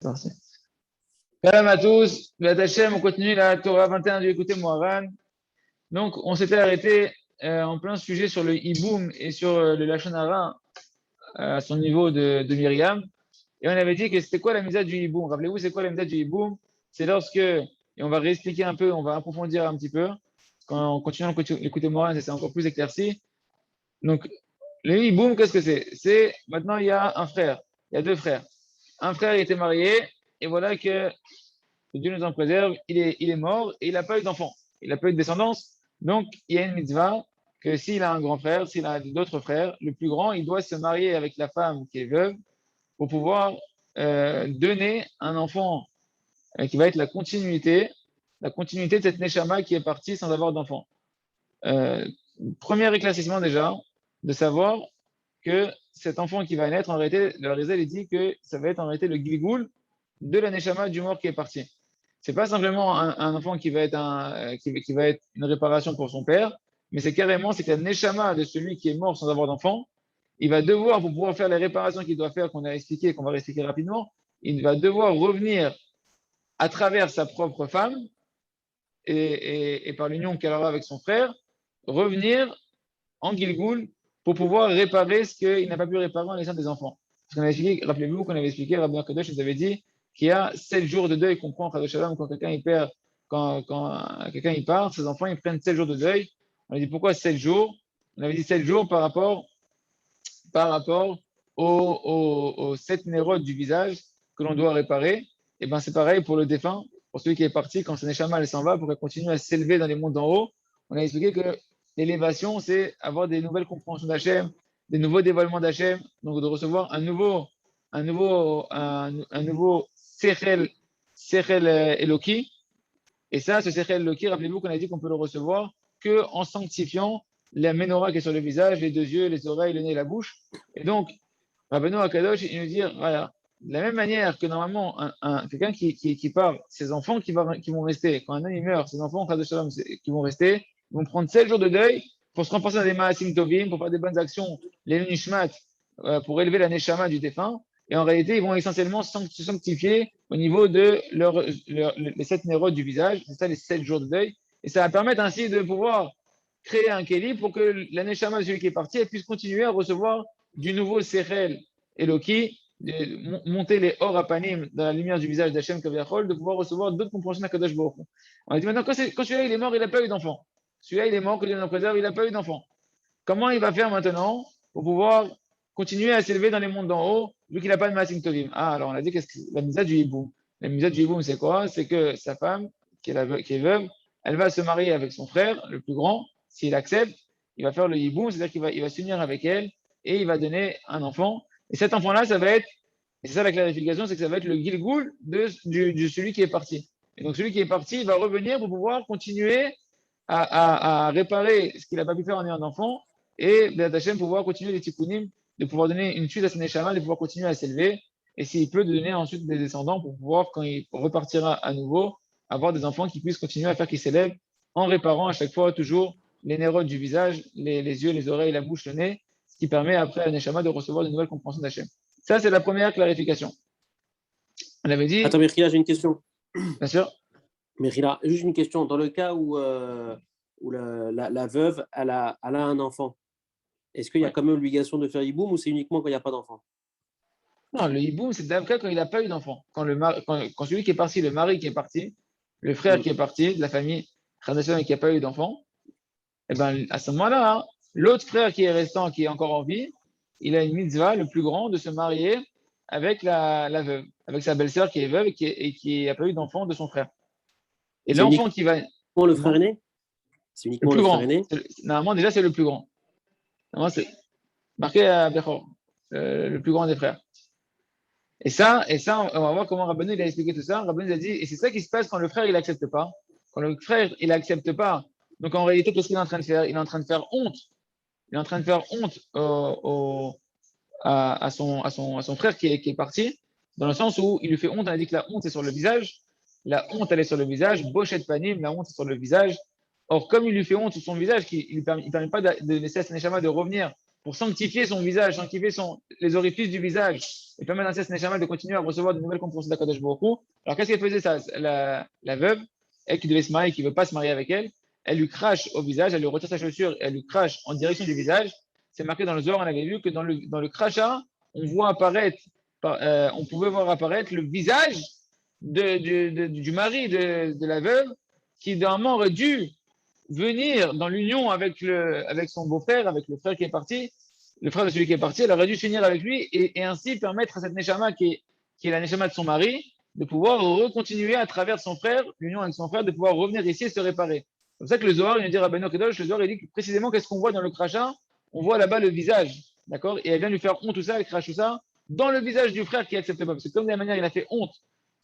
Merci. Salam à tous. Béat Hashem, on continue la Torah 21 du Écoutez Moharan. Donc, on s'était arrêté en plein sujet sur le hiboum et sur le Lachon Hara à son niveau de Myriam. Et on avait dit que c'était quoi la misa du hiboum. Rappelez-vous, c'est quoi la misa du hiboum? C'est lorsque, et on va réexpliquer un peu, on va approfondir un petit peu. Quand on continue l'écouter Moharan, c'est encore plus éclairci. Donc, le hiboum, qu'est-ce que c'est? C'est maintenant, il y a un frère, il y a deux frères. Un frère il était marié, et voilà que Dieu nous en préserve, il est mort et il n'a pas eu d'enfant. Il n'a pas eu de descendance. Donc, il y a une mitzvah que s'il a un grand frère, s'il a d'autres frères, le plus grand, il doit se marier avec la femme qui est veuve pour pouvoir donner un enfant qui va être la continuité de cette neshama qui est partie sans avoir d'enfant. Premier éclaircissement déjà, de savoir que cet enfant qui va naître, en réalité, le Harizal il dit que ça va être en réalité le gilgoul de la neshama du mort qui est parti. C'est pas simplement un enfant qui va être qui va être une réparation pour son père, mais c'est carrément c'est que la neshama de celui qui est mort sans avoir d'enfant, il va devoir, pour pouvoir faire les réparations qu'il doit faire, qu'on a expliqué, qu'on va expliquer rapidement, il va devoir revenir à travers sa propre femme et par l'union qu'elle aura avec son frère, revenir en Gilgoul pour pouvoir réparer ce qu'il n'a pas pu réparer en laissant des enfants. Parce qu'on avait expliqué, rappelez-vous qu'on avait expliqué, Rabbi Akadosh nous avait dit qu'il y a 7 jours de deuil qu'on prend quand quelqu'un il perd, quand quelqu'un il part, ses enfants ils prennent 7 jours de deuil. On a dit pourquoi 7 jours? On avait dit 7 jours par rapport aux 7 nérodes du visage que l'on doit réparer. Et bien c'est pareil pour le défunt, pour celui qui est parti, quand son neshama elle s'en va, pour qu'elle continue à s'élever dans les mondes d'en haut. On a expliqué que l'élévation, c'est avoir des nouvelles compréhensions d'Hachem, des nouveaux dévoilements d'Hachem, donc de recevoir un nouveau Sechel Eloki. Et ça, ce Sechel Eloki, rappelez-vous qu'on a dit qu'on peut le recevoir que en sanctifiant la menorah qui est sur le visage, les deux yeux, les oreilles, le nez et la bouche. Et donc, Rabbeinu Akadosh, il nous dit, voilà, de la même manière que normalement, quelqu'un qui part, ses enfants qui vont rester, quand un homme il meurt, ses enfants, qui vont rester, ils vont prendre 7 jours de deuil pour se remplacer dans des maasim tovim, pour faire des bonnes actions, les nishmat, pour élever la neshama du défunt. Et en réalité, ils vont essentiellement se sanctifier au niveau de les 7 nérodes du visage, c'est ça les 7 jours de deuil. Et ça va permettre ainsi de pouvoir créer un kéli pour que la neshama de celui qui est parti elle puisse continuer à recevoir du nouveau Sechel Eloki, monter les or à panim dans la lumière du visage d'Hachem Kaviachol, de pouvoir recevoir d'autres compréhensions d'Akadosh Baruch Hu. On a dit maintenant, quand celui-là il est mort, il n'a pas eu d'enfant. Celui-là il est mort, que Dieu nous préserve, il n'a pas eu d'enfant. Comment il va faire maintenant pour pouvoir continuer à s'élever dans les mondes d'en haut, vu qu'il n'a pas de Masim Tovim? Ah, alors on a dit qu'est-ce que la misa du hiboum. La misa du hiboum, c'est quoi? C'est que sa femme, qui est veuve, elle va se marier avec son frère, le plus grand. S'il accepte, il va faire le hiboum, c'est-à-dire qu'il va s'unir avec elle et il va donner un enfant. Et cet enfant-là, ça va être, et c'est ça la clarification, c'est que ça va être le gilgoul de celui qui est parti. Et donc celui qui est parti, il va revenir pour pouvoir continuer à réparer ce qu'il n'a pas pu faire en ayant un enfant et Hashem pouvoir continuer les tikkunim, de pouvoir donner une suite à ses neshama, de pouvoir continuer à s'élever et s'il peut, de donner ensuite des descendants pour pouvoir, quand il repartira à nouveau, avoir des enfants qui puissent continuer à faire qu'ils s'élèvent en réparant à chaque fois toujours les nérodes du visage, les yeux, les oreilles, la bouche, le nez, ce qui permet après à Neshama de recevoir de nouvelles compréhensions d'Hachem. Ça, c'est la première clarification. On avait dit. Attends, Mechila, j'ai une question. Bien sûr. Mechila, juste une question. Dans le cas où la veuve, elle a un enfant, est-ce qu'il y a quand même l'obligation de faire hiboum ou c'est uniquement quand il n'y a pas d'enfant? Non, le hiboum, c'est dans le cas quand il n'a pas eu d'enfant. Quand celui qui est parti, le mari qui est parti, le frère qui est parti de la famille, et qui n'a pas eu d'enfant, et ben à ce moment-là, hein, l'autre frère qui est restant, qui est encore en vie, il a une mitzvah, le plus grand, de se marier avec la veuve, avec sa belle-sœur qui est veuve et qui n'a pas eu d'enfant de son frère. Et l'enfant qui va. Le frère aîné? C'est uniquement le plus grand. Aîné. Normalement, déjà, c'est le plus grand. Normalement, c'est marqué à Bechor, le plus grand des frères. Et ça, on va voir comment Rabbeinu il a expliqué tout ça. Rabbeinu a dit, et c'est ça qui se passe quand le frère il n'accepte pas. Quand le frère il n'accepte pas, donc en réalité, qu'est-ce qu'il est en train de faire? Il est en train de faire honte. Il est en train de faire honte à son frère qui est parti, dans le sens où il lui fait honte. On a dit que la honte est sur le visage. La honte, elle est sur le visage. Bochet panim, la honte est sur le visage. Or, comme il lui fait honte sur son visage, il ne permet pas de laisser à Neshama de revenir pour sanctifier son visage, sanctifier les orifices du visage, et permettre ainsi à cette neshama de continuer à recevoir de nouvelles compréhensions d'Akadosh Baruch Hu. Alors qu'est-ce qu'elle faisait ça, la veuve, elle qui devait se marier, qui ne veut pas se marier avec elle, elle lui crache au visage, elle lui retire sa chaussure, et elle lui crache en direction du visage. C'est marqué dans le Zohar, on avait vu que dans le crachat, on pouvait voir apparaître le visage du mari de la veuve, qui normalement aurait dû venir dans l'union avec son beau-frère, avec le frère qui est parti, le frère de celui qui est parti, elle aurait dû s'unir avec lui et ainsi permettre à cette neshama qui est la neshama de son mari de pouvoir recontinuer à travers son frère, l'union avec son frère, de pouvoir revenir ici et se réparer. C'est pour ça que le Zohar, il nous dit Rabbeinu Kedosh, le Zohar, il dit précisément qu'est-ce qu'on voit dans le crachat. On voit là-bas le visage, d'accord? Et elle vient lui faire honte tout ça, elle crache tout ça, dans le visage du frère qui accepte pas. Parce que comme de la manière, il a fait honte,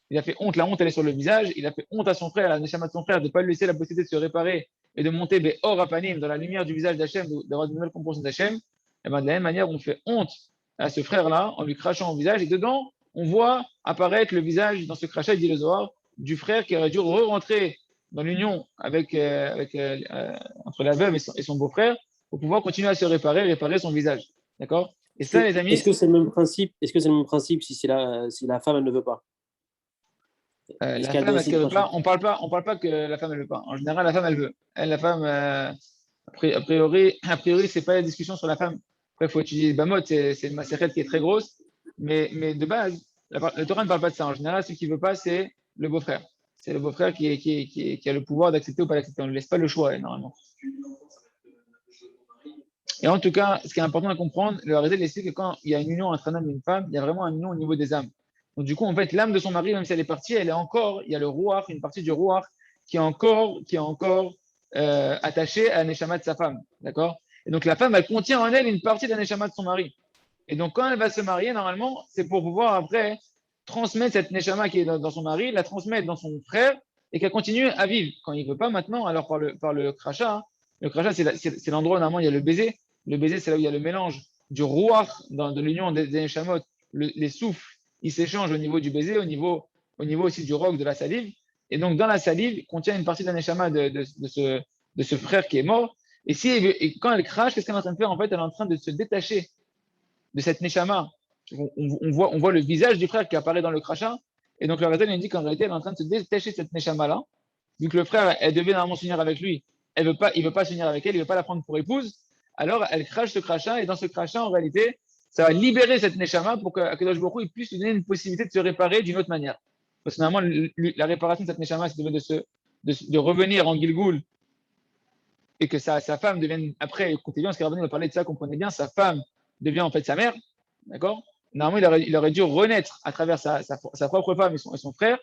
la honte elle est sur le visage, il a fait honte à son frère, à la neshama de son frère, de ne pas lui laisser la possibilité de se réparer et de monter hors apanim, dans la lumière du visage d'Hachem, d'avoir de nouvelles compréhensions d'Hachem. Et ben, de la même manière, on fait honte à ce frère-là en lui crachant au visage, et dedans, on voit apparaître le visage dans ce crachat, dit le Zohar, du frère qui aurait dû re-rentrer dans l'union entre la veuve et son beau-frère pour pouvoir continuer à se réparer son visage. D'accord? Et ça, les amis. Est-ce que c'est le même principe? Est-ce que c'est le même principe si la femme elle ne veut pas? La femme, est-ce qu'elle veut pas? On parle pas que la femme, elle veut pas. En général, la femme, elle veut. La femme, a priori, c'est pas la discussion sur la femme. Après, il faut étudier Bamot, c'est une macérette qui est très grosse. Mais de base, le Torah ne parle pas de ça. En général, ce qui veut pas, c'est le beau-frère. C'est le beau-frère qui a le pouvoir d'accepter ou pas d'accepter. On ne laisse pas le choix, normalement. Et en tout cas, ce qui est important à comprendre, le Harizal explique que quand il y a une union entre un homme et une femme, il y a vraiment une union au niveau des âmes. Donc du coup, en fait, l'âme de son mari, même si elle est partie, il y a le rouach, une partie du rouach qui est encore attachée à la neshama de sa femme. D'accord? Et donc la femme, elle contient en elle une partie de la neshama de son mari. Et donc quand elle va se marier, normalement, c'est pour pouvoir après transmettre cette neshama qui est dans son mari, la transmettre dans son frère et qu'elle continue à vivre. Quand il ne veut pas maintenant, alors par le crachat, hein, le crachat, c'est l'endroit où normalement il y a le baiser. Le baiser, c'est là où il y a le mélange du rouach de l'union des neshamot, les souffles, ils s'échangent au niveau du baiser, au niveau aussi du roc, de la salive. Et donc, dans la salive, contient une partie d'un neshama de ce frère qui est mort. Et quand elle crache, qu'est-ce qu'elle est en train de faire? En fait, elle est en train de se détacher de cette neshama. On voit le visage du frère qui apparaît dans le crachat. Et donc, le Razal dit qu'en réalité, elle est en train de se détacher de cette neshama-là. Vu que le frère, elle devait normalement s'unir avec lui. Il ne veut pas s'unir avec elle, il ne veut pas la prendre pour épouse. Alors, elle crache ce crachat. Et dans ce crachat, en réalité, ça va libérer cette neshama pour qu'Akadosh Baruch Hu puisse lui donner une possibilité de se réparer d'une autre manière. Parce que normalement, la réparation de cette neshama, c'est de revenir en Gilgoul et que sa femme devienne, après, écoutez bien, parce qu'Arabani va parler de ça, comprenez bien, sa femme devient en fait sa mère, d'accord? Normalement, il aurait dû renaître à travers sa propre femme et son frère.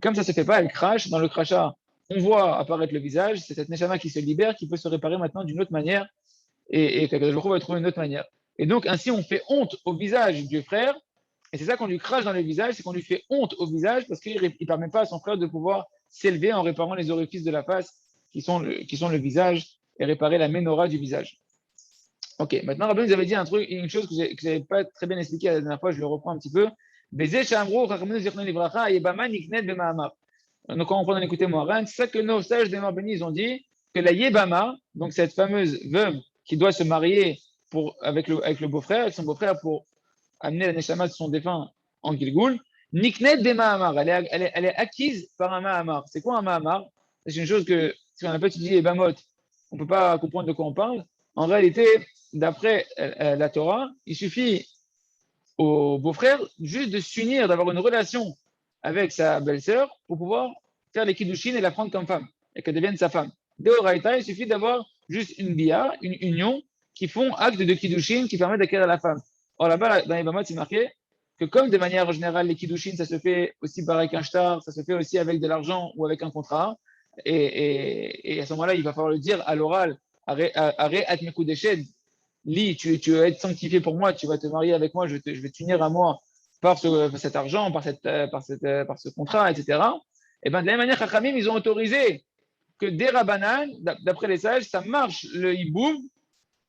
Comme ça ne se fait pas, elle crache. Dans le crachat, on voit apparaître le visage. C'est cette neshama qui se libère, qui peut se réparer maintenant d'une autre manière et qu'Akadosh Baruch Hu va trouver une autre manière. Et donc, ainsi, on fait honte au visage du frère. Et c'est ça qu'on lui crache dans le visage, c'est qu'on lui fait honte au visage parce qu'il ne permet pas à son frère de pouvoir s'élever en réparant les orifices de la face qui sont le visage et réparer la menorah du visage. Ok, maintenant, Rabbi nous avait dit une chose que je n'avais pas très bien expliqué la dernière fois, je le reprends un petit peu. Donc, quand on prend d'écouter Moharan, c'est ça que nos sages des morts bénis ils ont dit, que la Yébama, donc cette fameuse veuve qui doit se marier avec le beau-frère, avec son beau-frère pour amener la neshama de son défunt en Gilgoul, Niknet de Mahamar, elle est acquise par un Mahamar. C'est quoi un Mahamar? C'est une chose que, si on n'a pas étudié Bamot, on ne peut pas comprendre de quoi on parle. En réalité, d'après la Torah, il suffit au beau-frère juste de s'unir, d'avoir une relation avec sa belle-sœur pour pouvoir faire les kiddushin et la prendre comme femme et qu'elle devienne sa femme. Deoraita, il suffit d'avoir juste une bia, une union qui font acte de kiddushin qui permet d'acquérir la femme. Or là-bas, dans les Bamot, c'est marqué que comme de manière générale, les kiddushin, ça se fait aussi par un shtar, ça se fait aussi avec de l'argent ou avec un contrat. Et à ce moment-là, il va falloir le dire à l'oral, arrête Li, tu vas être sanctifié pour moi, tu vas te marier avec moi, je vais t'unir à moi par cet argent, par ce contrat, etc. Et bien de la même manière, Chachamim, ils ont autorisé que des Rabbanan, d'après les sages, ça marche le hiboum.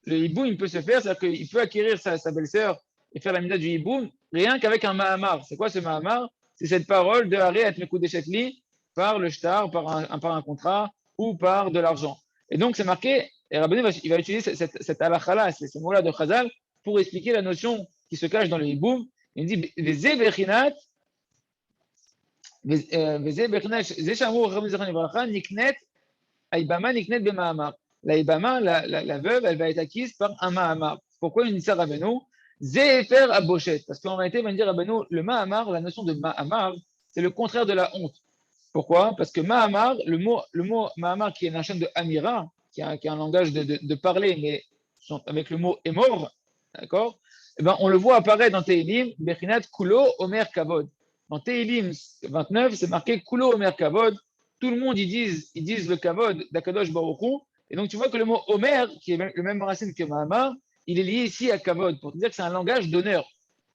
Le hiboum, il peut se faire, c'est-à-dire qu'il peut acquérir sa belle-sœur et faire la mida du hiboum rien qu'avec un mahamar. C'est quoi ce mahamar? C'est cette parole de Haré et Mekudeshetli par le shtar, par un contrat ou par de l'argent. Et donc, c'est marqué Et Rabbeinu il va utiliser cette halakha-là, ces mots-là de Chazal, pour expliquer la notion qui se cache dans le hiboum. Il dit Veze bechinat, Veze bechinat, Ze shamur Rabbeinu Zechron Livracha, Niknet, Aïbama Niknet Bema'amar. La Ibama, la veuve, elle va être acquise par un Ma'amar. Pourquoi il dit ça Rabbeinu? Zefer Aboshet. Parce qu'en réalité, il va dire Rabbeinu, le Ma'amar, la notion de Ma'amar, c'est le contraire de la honte. Pourquoi? Parce que Ma'amar, le mot Ma'amar qui est un chaîne de Amira, qui est un langage de parler, mais avec le mot Emor, d'accord? Eh ben, on le voit apparaître dans Tehilim, Bechinat Kulo Omer Kavod. Dans Tehilim 29, c'est marqué Kulo Omer Kavod. Tout le monde, ils disent le Kavod d'Akadosh Baruch Hu. Et donc, tu vois que le mot Omer, qui est le même racine que Ma'amar, il est lié ici à Kavod, pour te dire que c'est un langage d'honneur.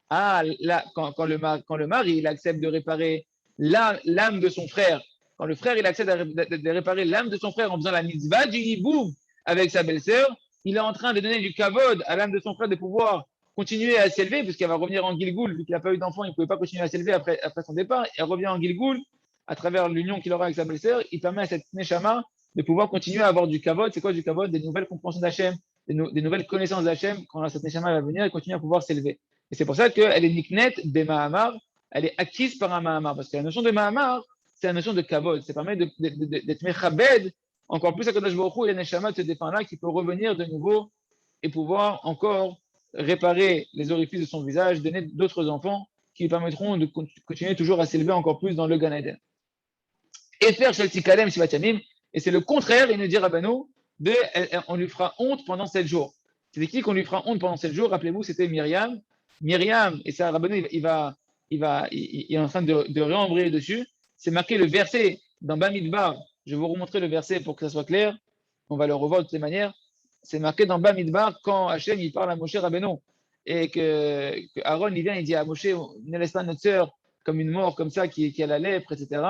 Ah, là, quand le mari il accepte de réparer l'âme de son frère, quand le frère il accepte de réparer l'âme de son frère en faisant la mitzvah du hiboum avec sa belle-sœur, il est en train de donner du kavod à l'âme de son frère de pouvoir continuer à s'élever, puisqu'elle va revenir en Gilgoul, vu qu'il n'a pas eu d'enfant, il ne pouvait pas continuer à s'élever après son départ, elle revient en Gilgoul, à travers l'union qu'il aura avec sa belle-sœur, il permet à cette neshama de pouvoir continuer à avoir du kavod. C'est quoi du kavod? Des nouvelles compréhensions d'Hachem, des nouvelles connaissances d'Hachem, quand cette neshama va venir, elle continue à pouvoir s'élever. Et c'est pour ça qu'elle est niknet des Mahamar, elle est acquise par un Mahamar. Parce que la notion de Mahamar, c'est la notion de Kavod. Ça permet d'être Mechabed, encore plus à Kadosh Baruch Hu et la Neshama de ce défunt-là qui peut revenir de nouveau et pouvoir encore réparer les orifices de son visage, donner d'autres enfants qui lui permettront de continuer toujours à s'élever encore plus dans le Gan Eden. Et faire Shel Tikalem Shivat-Yamim, et c'est le contraire, il nous dit Rabbeinu, on lui fera honte pendant 7 jours. C'était qui qu'on lui fera honte pendant 7 jours? Rappelez-vous, c'était Myriam. Myriam, et ça, Rabbeinu, il est en train de réembrayer dessus. C'est marqué le verset dans Bamidbar. Je vais vous remontrer le verset pour que ça soit clair. On va le revoir de toutes les manières. C'est marqué dans Bamidbar quand Hachem il parle à Moshe Rabbeinu et que Aaron il vient, il dit à Moshe, ne laisse pas notre sœur comme une mort comme ça qui a la lèpre, etc.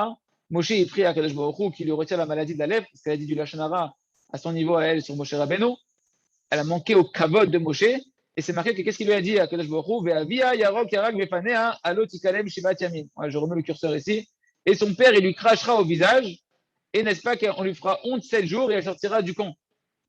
Moshe il prie à Kadosh Baruch Hu qui lui retire la maladie de la lèpre parce qu'elle a dit du Lashon Hara à son niveau à elle sur Moshe Rabbeinu. Elle a manqué au kavod de Moshe. Et c'est marqué que qu'est-ce qu'il lui a dit à Kadosh Baruch Hu? Ve'avia yarok yarak vefanea alot tikalem shivat yamin. Je remets le curseur ici. Et son père, il lui crachera au visage. Et n'est-ce pas qu'on lui fera honte 7 jours et elle sortira du camp.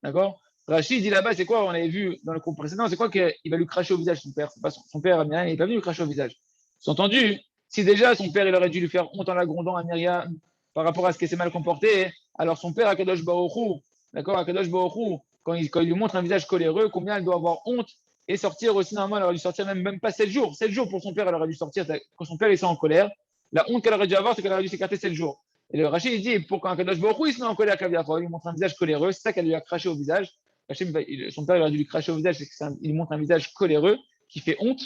D'accord? Rachid dit là-bas, c'est quoi? On avait vu dans le cours précédent, c'est quoi qu'il va lui cracher au visage, son père? C'est pas son père, Myriam, il n'est pas venu lui cracher au visage. C'est entendu. Si déjà son père, il aurait dû lui faire honte en la grondant à Myriam par rapport à ce qu'elle s'est mal comporté, alors son père, Akadosh Baruch Hu, d'accord? Akadosh Baruch Hu, quand il lui montre un visage coléreux, combien elle doit avoir honte et sortir aussi normalement, elle aurait dû sortir même pas 7 jours. 7 jours pour son père, elle aurait dû sortir quand son père est en colère. La honte qu'elle aurait dû avoir, c'est qu'elle aurait dû s'écarter 7 jours. Et le Rachid, il dit, pour qu'un Kadosh Baruch Hu, il se met en colère Kaviachol, il montre un visage coléreux, c'est ça qu'elle lui a craché au visage. Son père, il aurait dû lui cracher au visage, c'est qu'il montre un visage coléreux qui fait honte.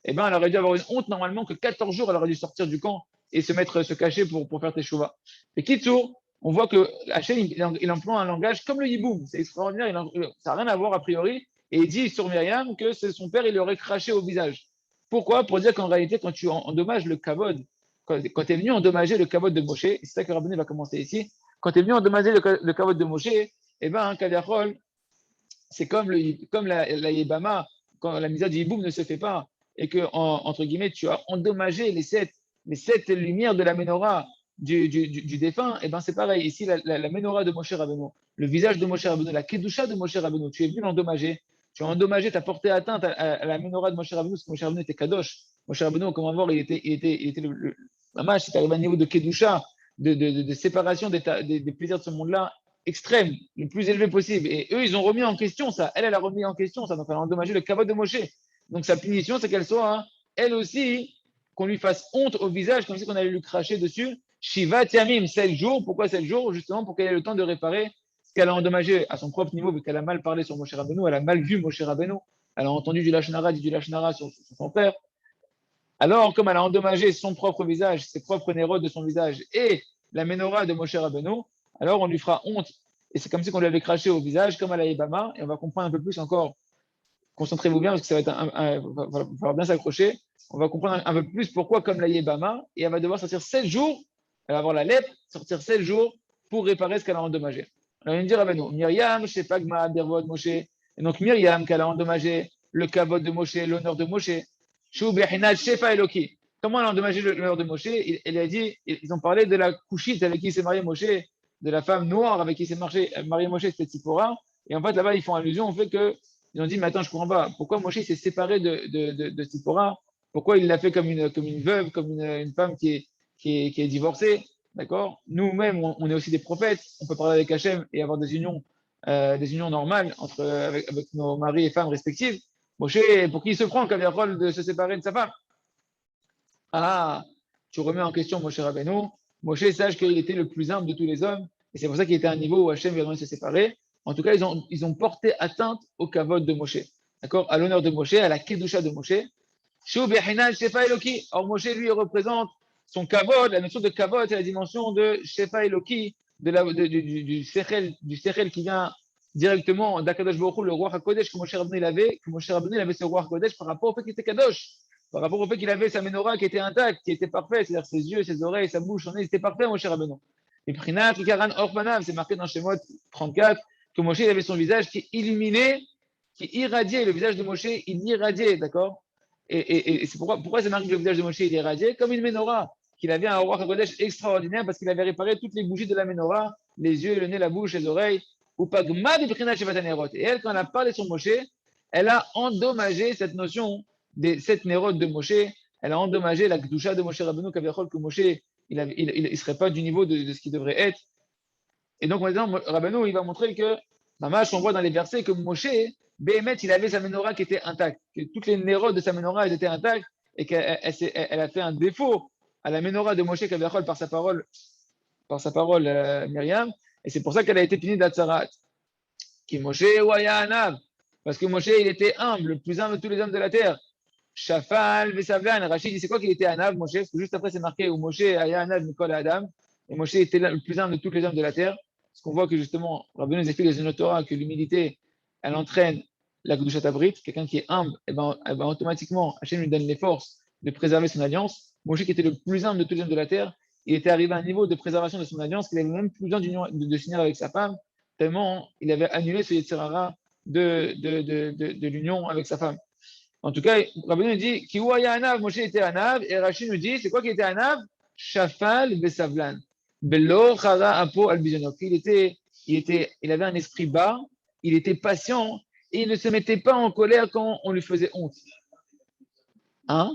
Eh bien, elle aurait dû avoir une honte normalement que 14 jours, elle aurait dû sortir du camp et se cacher pour faire teshuva. Et Kitsour, on voit que Hachem, il emploie un langage comme le hiboum. C'est extraordinaire, ça n'a rien à voir a priori. Et il dit sur Myriam que c'est son père, il aurait craché au visage. Pourquoi? Pour dire qu'en réalité, quand tu endommages le kavod, quand tu es venu endommager le kavod de Moshe, et c'est ça que Rabbeinu va commencer ici, quand tu es venu endommager le kavod de Moshe, eh bien, Kadiachol, c'est comme la Yébama, quand la misère du hiboum ne se fait pas, et que, entre guillemets, tu as endommagé les sept lumières de la menorah du défunt, et bien c'est pareil. Ici, la menorah de Moshe Rabbeinu, le visage de Moshe Rabbeinu, la kedusha de Moshe Rabbeinu, tu es venu l'endommager. Tu as endommagé, tu as porté atteinte à la menorah de Moshe Rabbeinu, parce que Moshe Rabbeinu était kadosh. Moshe Rabbeinu, comment voir, il était la mâche, il arrivé à un niveau de kedusha, de séparation des plaisirs de ce monde-là, extrême, le plus élevé possible. Et eux, ils ont remis en question ça. Elle a remis en question ça. Donc, elle a endommagé le kavod de Moshe. Donc, sa punition, c'est qu'elle soit, elle aussi, qu'on lui fasse honte au visage, comme si on allait lui cracher dessus. Shivat Yamim, 7 jours. Pourquoi 7 jours? Justement, pour qu'elle ait le temps de réparer ce qu'elle a endommagé à son propre niveau, vu qu'elle a mal parlé sur Moshe Rabbeinu, elle a mal vu Moshe Rabbeinu, elle a entendu du Lashon Hara, dit du Lashon Hara sur son père. Alors, comme elle a endommagé son propre visage, ses propres nérodes de son visage et la menorah de Moshe Rabbeinu, alors on lui fera honte. Et c'est comme si on lui avait craché au visage, comme à la Ibama, et on va comprendre un peu plus encore. Concentrez-vous bien, parce que ça va être va falloir bien s'accrocher. On va comprendre un peu plus pourquoi, comme la Ibama, et elle va devoir sortir 7 jours, elle va avoir la lèpre, sortir 7 jours pour réparer ce qu'elle a endommagé. Alors, il me dit Rabbeinu, Myriam, je sais pas, Gma, Dervod, Moshe. Et donc, Myriam, qu'elle a endommagé le kavod de Moshe, l'honneur de Moshe. Comment elle a endommagé l'honneur de Moshe? Il a dit, ils ont parlé de la couchite avec qui s'est marié Moshe, de la femme noire avec qui s'est marié Moshe, c'était Tzipora. Et en fait, là-bas, ils font allusion au fait qu'ils ont dit, mais attends, je comprends pas. Pourquoi Moshe s'est séparé de Tzipora? Pourquoi il l'a fait comme une veuve, comme une femme qui est divorcée? D'accord? Nous-mêmes, on est aussi des prophètes. On peut parler avec Hachem et avoir des unions normales avec nos maris et femmes respectifs. Moshe, pour qui il se prend comme il a le rôle de se séparer de sa femme? Ah, tu remets en question Moshe Rabbeinu. Moshe, sache qu'il était le plus humble de tous les hommes. Et c'est pour ça qu'il était à un niveau où Hachem lui a demandé de se séparer. En tout cas, ils ont porté atteinte au kavod de Moshe. D'accord? À l'honneur de Moshe, à la kedusha de Moshe. Shu Behinal Shefa Eloki. Or, Moshe, lui, représente son kavod. La notion de kavod, c'est la dimension de Shefa Eloki, du sechel qui vient directement d'Akadosh Baruch Hu, le roi HaKodesh que Moshe Rabbeinu avait, ce roi HaKodesh par rapport au fait qu'il était Kadosh, par rapport au fait qu'il avait sa menorah qui était intacte, qui était parfaite, c'est-à-dire ses yeux, ses oreilles, sa bouche, son nez, c'était parfait, Moshe Rabbeinu. Et Prinat, Ikaran, Orpanav, c'est marqué dans Shemot 34 que Moshe avait son visage qui illuminait, qui irradiait, le visage de Moshe, il irradiait, d'accord? Et c'est pourquoi c'est marqué que le visage de Moshe, il irradiait comme une menorah, qu'il avait un roi HaKodesh extraordinaire parce qu'il avait réparé toutes les bougies de la menorah, les yeux, le nez, la bouche, les oreilles. Ou Pagma de Prinat Shevat Hanerot. Et elle, quand elle a parlé sur Moshe, elle a endommagé cette notion des 7 nérotes de Moshe. Elle a endommagé la Kedusha de Moshe Rabbeinu, que Moshe, il ne serait pas du niveau de ce qu'il devrait être. Et donc, en disant, Rabbeinu, il va montrer que, Mamash, on voit dans les versets que Moshe, Béhémet, il avait sa menorah qui était intacte, que toutes les nérotes de sa menorah, elles étaient intactes, et qu'elle a fait un défaut à la menorah de Moshe Kavachol par sa parole, Myriam, et c'est pour ça qu'elle a été punie d'Atzarat. Qui Moshe Waya Anav, parce que Moshe, il était humble, le plus humble de tous les hommes de la terre. Shafal, Vesavlan, Rachid dit c'est quoi qu'il était Anav, Moshe? Parce que juste après, c'est marqué où Moshe Aya Anav, Mikol Adam, et Moshe était le plus humble de tous les hommes de la terre. Parce qu'on voit que justement, Rabbi nous explique dans une Torah que l'humilité, elle entraîne la Kedushat Abrit. Quelqu'un qui est humble, automatiquement, Hachem lui donne les forces de préserver son alliance. Moshe, qui était le plus humble de tous les hommes de la terre, il était arrivé à un niveau de préservation de son alliance qu'il avait même plus besoin de s'unir avec sa femme, tellement il avait annulé ce Yetzirara de l'union avec sa femme. En tout cas, Rabbi nous dit Kiouaya Anav, Moshe était Anav, et Rachid nous dit c'est quoi qui était Anav? Shafal Besavlan. Bello Chara Apo Albizonok. Il avait un esprit bas, il était patient, et il ne se mettait pas en colère quand on lui faisait honte. Hein?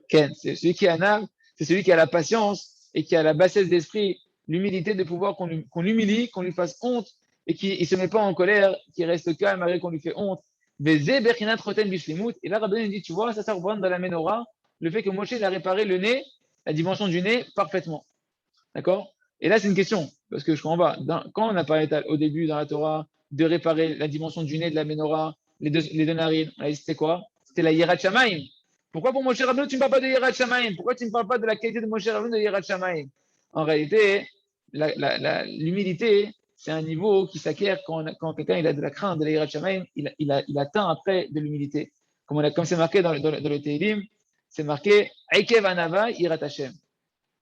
Ken, c'est celui qui est Anav, c'est celui qui a la patience et qui a la bassesse d'esprit, l'humilité de pouvoir qu'on l'humilie, qu'on lui fasse honte, et qui ne se met pas en colère, qui reste calme malgré qu'on lui fait honte. Et là, Rabbi dit, tu vois, ça reprend dans la Ménorah, le fait que Moshe a réparé le nez, la dimension du nez, parfaitement. D'accord? Et là, c'est une question, parce que je comprends pas. Quand on a parlé au début dans la Torah de réparer la dimension du nez de la Ménorah, les deux narines, on a dit c'était quoi? C'était la Yirat Shamayim. Pourquoi pour Moshe Rabbeinu, tu ne me parles pas de Yirat Shamayim? Pourquoi tu ne me parles pas de la qualité de Moshe Rabbeinu de Yirat Shamayim? En réalité, l'humilité, c'est un niveau qui s'acquiert quand quelqu'un il a de la crainte de la Yirat Shamayim, il atteint après de l'humilité. Comme c'est marqué dans le Tehillim, c'est marqué Aikev Anava Yirat Hashem.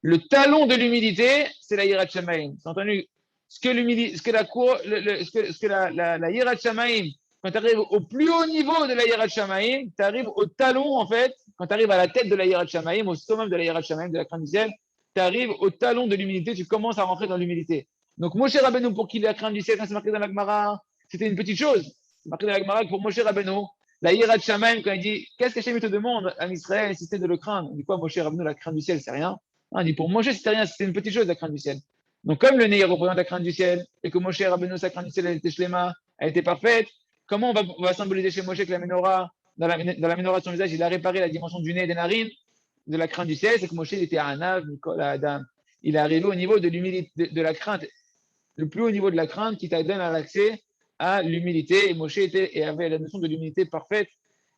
Le talon de l'humilité, c'est la Yirat Shamayim. C'est entendu ce que la Yirat Shamayim, quand tu arrives au plus haut niveau de la Yirat Shamayim, tu arrives au talon, en fait, quand tu arrives à la tête de la Yirat Shamayim, au sommet de la Yirat Shamayim, de la crainte du ciel, tu arrives au talon de l'humilité, tu commences à rentrer dans l'humilité. Donc, Moshe Rabbeinu, pour qu'il ait la crainte du ciel, quand c'est marqué dans la Gemara, c'était une petite chose. C'est marqué dans la Gemara que pour Moshe Rabbeinu, la Yirat Shamayim, quand il dit qu'est-ce que Hachem te demande à Israël si c'était de le craindre, on dit quoi, Moshe Rabbeinu, la crainte du ciel, c'est rien. On dit pour Moshe, c'était rien, c'était une petite chose, la crainte du ciel. Donc, comme le nez représente la crainte du ciel, et que Moshe Rabbeinu, sa crainte du ciel, elle était shlema, elle était parfaite, comment on va symboliser chez Moshe que la menorah, dans la menorah de son visage, il a réparé la dimension du nez et des narines, de la crainte du ciel, c'est que Moshe il était Anav, Nicolas, Adam. Il est arrivé au niveau de l'humilité, de la crainte, le plus haut niveau de la crainte qui t'a donné l'accès à l'humilité. Et Moshe avait la notion de l'humilité parfaite.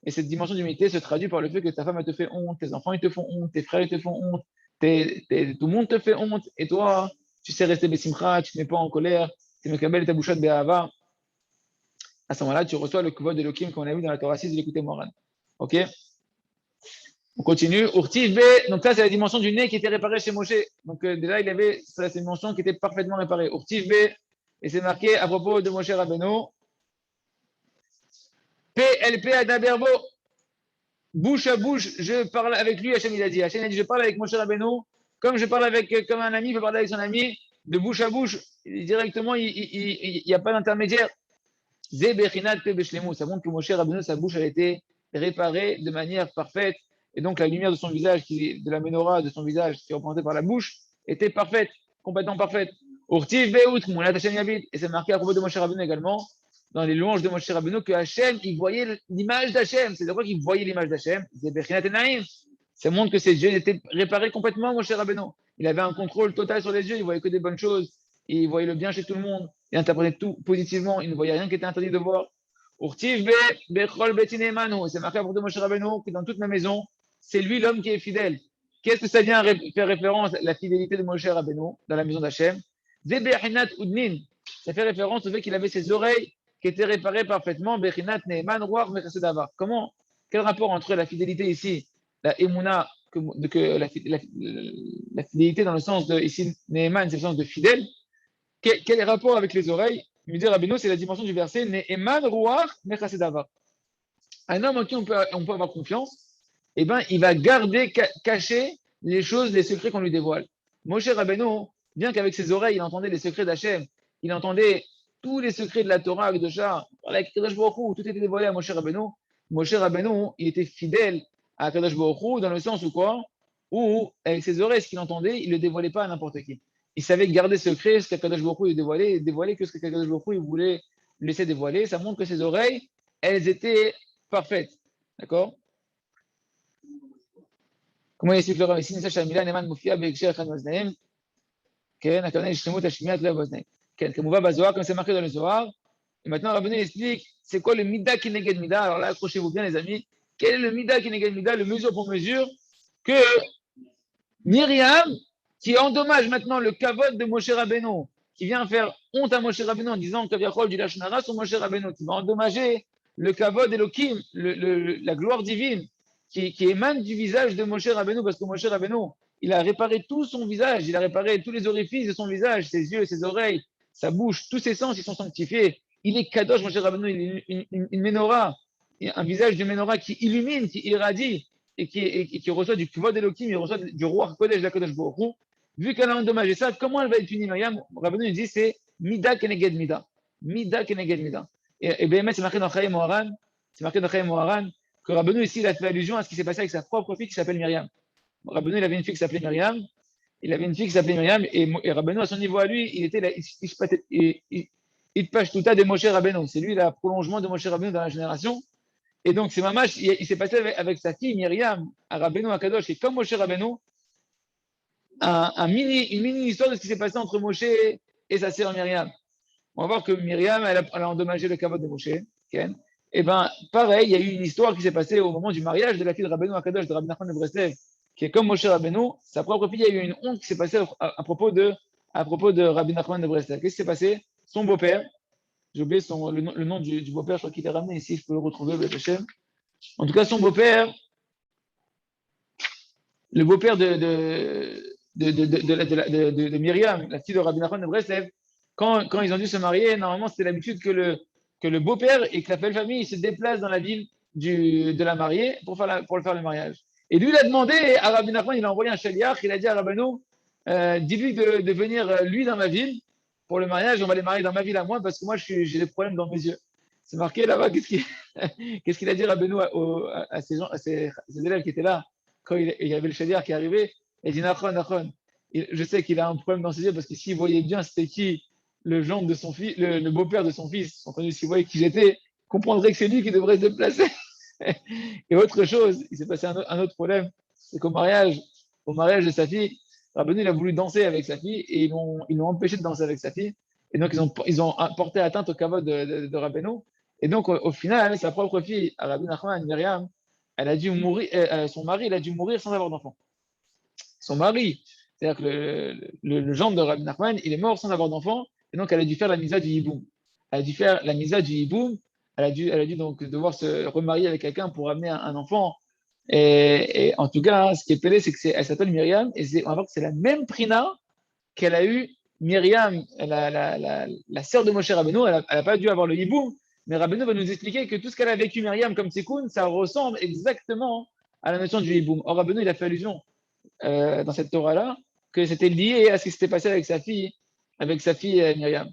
Et cette dimension d'humilité se traduit par le fait que ta femme elle te fait honte, tes enfants ils te font honte, tes frères ils te font honte, tout le monde te fait honte. Et toi, tu sais rester besimcha, tu ne te mets pas en colère, tu me kabel ta bouchette be'ava. À ce moment-là, tu reçois le kavod de Elohim qu'on a vu dans la Torah 6 de l'écouter Moran. Ok? On continue. Urtiv B, donc ça c'est la dimension du nez qui était réparée chez Moshe. Donc déjà il avait cette dimension qui était parfaitement réparée. Urtiv B, et c'est marqué à propos de Moshe Rabbeinu. PLP Adaberbo, bouche à bouche, je parle avec lui, Hachem il a dit. Hachem il a dit, je parle avec Moshe Rabbeinu, comme je parle comme un ami peut parler avec son ami. de bouche à bouche, directement, il n'y a pas d'intermédiaire. Ça montre que Moshe Rabbeinu, sa bouche, elle a été réparée de manière parfaite. Et donc, la lumière de son visage, de la menorah de son visage, qui est représentée par la bouche, était parfaite, complètement parfaite. Et c'est marqué à propos de Moshe Rabbeinu également, dans les louanges de Moshe Rabbeinu, que Hachem, il voyait l'image d'Hachem. C'est de quoi qu'il voyait l'image d'Hachem. Ça montre que ses yeux étaient réparés complètement, Moshe Rabbeinu. Il avait un contrôle total sur les yeux, il voyait que des bonnes choses, il voyait le bien chez tout le monde, il interprétait tout positivement, il ne voyait rien qui était interdit de voir. C'est marqué à propos de Moshe Rabbeinu que dans toute ma maison, c'est lui l'homme qui est fidèle. Qu'est-ce que ça vient faire référence à la fidélité de Moshe Rabbeinu dans la maison d'Hachem? Ça fait référence au fait qu'il avait ses oreilles qui étaient réparées parfaitement. Comment? Quel rapport entre la fidélité ici, la Emouna, la fidélité dans le sens de, ici, Neeman, c'est le sens de fidèle. Quel est le rapport avec les oreilles? Il me dit Rabbeinu, c'est la dimension du verset Neeman Ruach Mechasedava. Un homme en qui on peut avoir confiance, eh ben, il va garder, cacher les choses, les secrets qu'on lui dévoile. Moshe Rabbeinu, bien qu'avec ses oreilles, il entendait les secrets d'Hachem, il entendait tous les secrets de la Torah, de Shah, tout était dévoilé à Moshe Rabbeinu. Moshe Rabbeinu, il était fidèle à Kadosh Baruch Hu, dans le sens où quoi? Où, avec ses oreilles, ce qu'il entendait, il ne le dévoilait pas à n'importe qui. Il savait garder secret ce qu'Akadosh Baruch Hu dévoilait que ce qu'Akadosh Baruch Hu voulait laisser dévoiler. Ça montre que ses oreilles, elles étaient parfaites. D'accord? Comment il explique le Rav ici? Nisa Shamila Neman Mufia Beikshir Echad Vaznaim. Ken, Akana Ishtemut Hashmiat Lev Vaznaim. Ken, Kemuva Bazohar, comme c'est marqué dans le Zohar. Et maintenant, Rabbeinu explique c'est quoi le Mida Kineged Mida. Alors là, accrochez-vous bien, les amis. Quel est le Mida Kineged Mida, le mesure pour mesure que Myriam, qui endommage maintenant le kavod de Moshe Rabbeinu, qui vient faire honte à Moshe Rabbeinu en disant Kaviachol du Lashon Hara sur Moshe Rabbeinu, qui va endommager le kavod Elohim, la gloire divine, qui émane du visage de Moshe Rabbeinu, parce que Moshe Rabbeinu, il a réparé tout son visage, il a réparé tous les orifices de son visage, ses yeux, ses oreilles, sa bouche, tous ses sens, ils sont sanctifiés. Il est kadosh, Moshe Rabbeinu, il est une menorah, un visage de menorah qui illumine, qui irradie, et qui reçoit du Kvod Elohim, il reçoit du roi Kodesh de la Kodesh Baruch Hu. Vu qu'elle a endommagé ça, comment elle va être punie, Myriam? Rabbeinu dit c'est Mida Keneged Mida. Mida Keneged Mida. Et bien, c'est marqué dans Chaim Moharan, que Rabbeinu ici, il a fait allusion à ce qui s'est passé avec sa propre fille qui s'appelle Myriam. Rabbeinu, il avait une fille qui s'appelait Myriam, et Rabbeinu, à son niveau à lui, il était là, il pâche tout à de Moshe Rabbeinu. C'est lui, le prolongement de Moshe Rabbeinu dans la génération. Et donc, c'est Mamash, il s'est passé avec sa fille Myriam, à Rabbeinu Akadosh, et comme Moshe Rabbeinu, une mini histoire de ce qui s'est passé entre Moshe et sa sœur Myriam. On va voir que Myriam, elle a endommagé le kavod de Moshe. Ken. Et bien, pareil, il y a eu une histoire qui s'est passée au moment du mariage de la fille de Rabbeinu Akadosh, de Rabbi Nachman de Breslev, qui est comme Moshe Rabbeinu. Sa propre fille, il y a eu une honte qui s'est passée à propos de Rabbi Nachman de Breslev. Qu'est-ce qui s'est passé? Son beau-père, j'ai oublié le nom du beau-père, je crois qu'il est ramené ici, je peux le retrouver, en tout cas, son beau-père, le beau-père de Myriam, la fille de Rabbi Nachman de Breslev, quand ils ont dû se marier, normalement, c'était l'habitude que le beau-père et que la belle famille se déplacent dans la ville de la mariée pour faire le mariage. Et lui, il a demandé à Rabbi Nachman, il a envoyé un shaliach, il a dit à Rabbeinu, dis-lui de venir, lui, dans ma ville, pour le mariage, on va les marier dans ma ville à moi, parce que moi, j'ai des problèmes dans mes yeux. C'est marqué là-bas, qu'est-ce qu'il a dit Rabbeinu à ses élèves qui étaient là, quand il y avait le shaliach qui est arrivé, il dit Nachon, je sais qu'il a un problème dans ses yeux, parce que s'il voyait bien c'était qui le gendre de son fils, le beau-père de son fils, entendu s'il voyait qui j'étais, comprendrait que c'est lui qui devrait se déplacer. Et autre chose, il s'est passé un autre problème, c'est au mariage de sa fille, Rabbeinu, il a voulu danser avec sa fille et ils l'ont empêché de danser avec sa fille. Et donc, ils ont porté atteinte au kavod de Rabbeinu. Et donc, au final, sa propre fille, Rabbi Nachman, Myriam, elle a dû mourir, son mari, il a dû mourir sans avoir d'enfant. Son mari, c'est-à-dire que le gendre de Rabbi Nachman, il est mort sans avoir d'enfant. Et donc, elle a dû faire la misa du Yiboum. Elle a dû faire la misa du Yiboum. Elle a dû donc devoir se remarier avec quelqu'un pour amener un enfant. Et en tout cas, ce qui est pélé, c'est qu'elle s'appelle Myriam, et on va voir que c'est la même prina qu'elle a eu Myriam, la sœur de Moshe Rabbeinu. Elle n'a pas dû avoir le hiboum, mais Rabbeinu va nous expliquer que tout ce qu'elle a vécu Myriam comme tikkun, ça ressemble exactement à la notion du hiboum. Or, Rabbeinu, il a fait allusion dans cette Torah-là que c'était lié à ce qui s'était passé avec sa fille avec sa fille Myriam.